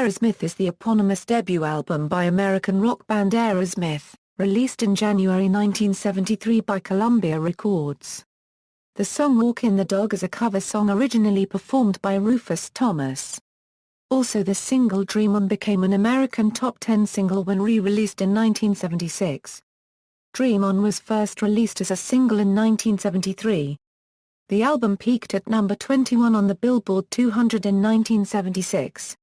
Aerosmith is the eponymous debut album by American rock band Aerosmith, released in January 1973 by Columbia Records. The song Walkin the Dog is a cover song originally performed by Rufus Thomas. Also, the single Dream On became an American top 10 single when re-released in 1976. Dream On was first released as a single in 1973. The album peaked at number 21 on the Billboard 200 in 1976.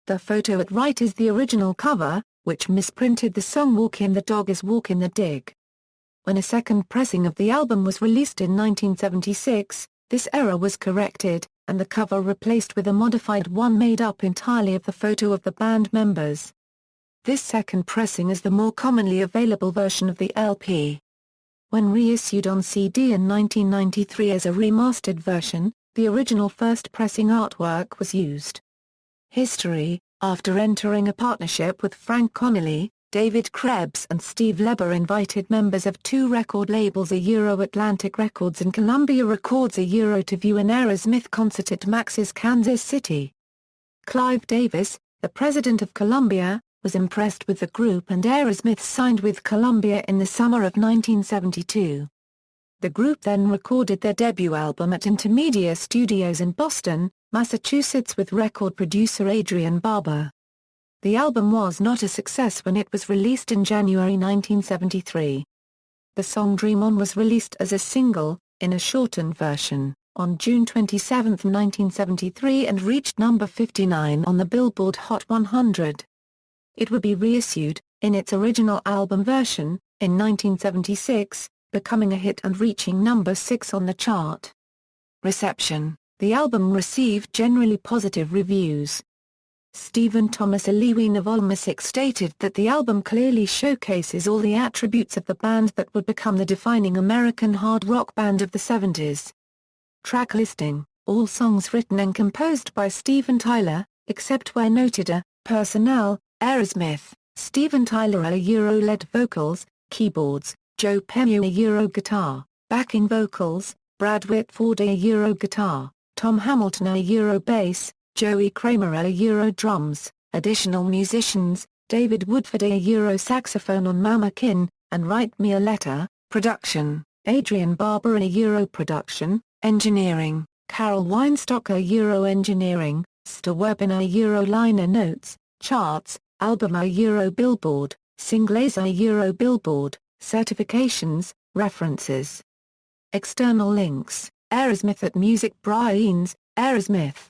The photo at right is the original cover, which misprinted the song Walkin the Dog as Walkin The Dig. When a second pressing of the album was released in 1976, this error was corrected, and the cover replaced with a modified one made up entirely of the photo of the band members. This second pressing is the more commonly available version of the LP. When reissued on CD in 1993 as a remastered version, the original first pressing artwork was used. History: after entering a partnership with Frank Connolly, David Krebs and Steve Leber invited members of two record labels Atlantic Records and Columbia Records to view an Aerosmith concert at Max's Kansas City. Clive Davis, the president of Columbia, was impressed with the group, and Aerosmith signed with Columbia in the summer of 1972. The group then recorded their debut album at Intermedia Studios in Boston, Massachusetts with record producer Adrian Barber. The album was not a success when it was released in January 1973. The song Dream On was released as a single, in a shortened version, on June 27, 1973 and reached number 59 on the Billboard Hot 100. It would be reissued, in its original album version, in 1976, becoming a hit and reaching number 6 on the chart. Reception: the album received generally positive reviews. Stephen Thomas of Eponymous stated that the album clearly showcases all the attributes of the band that would become the defining American hard rock band of the 70s. Track listing: all songs written and composed by Steven Tyler, except where noted. Personnel: Aerosmith, Steven Tyler lead vocals, keyboards, Joe Perry guitar, backing vocals, Brad Whitford guitar, Tom Hamilton bass, Joey Kramer drums, additional musicians, David Woodford saxophone on Mama Kin, and Write Me a Letter. Production: Adrian Barber production, engineering, Carol Weinstock engineering, Stu Werbin liner notes, charts, album Billboard, singles Billboard, certifications, references. External links: Aerosmith at Music Brains, Aerosmith.